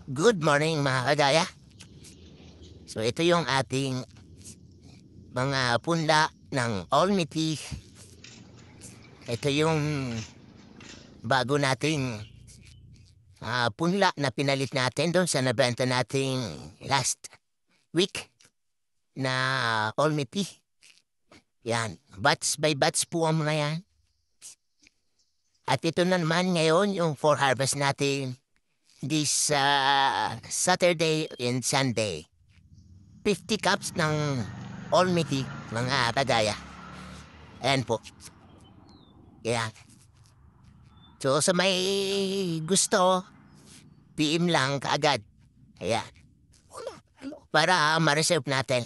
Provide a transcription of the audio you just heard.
Good morning mga kagaya. So ito yung ating mga punla ng Almity. Ito yung bago nating punla na pinalit natin doon sa nabenta nating last week na Almity. Yan, batch by batch po ang mga yan. At ito na naman ngayon yung for harvest natin this Saturday and Sunday. 50 cups ng Almity mga kagaya. Ayan po. Kaya, so sa may gusto, PM lang kaagad. Ayan. Para ma-reserve natin.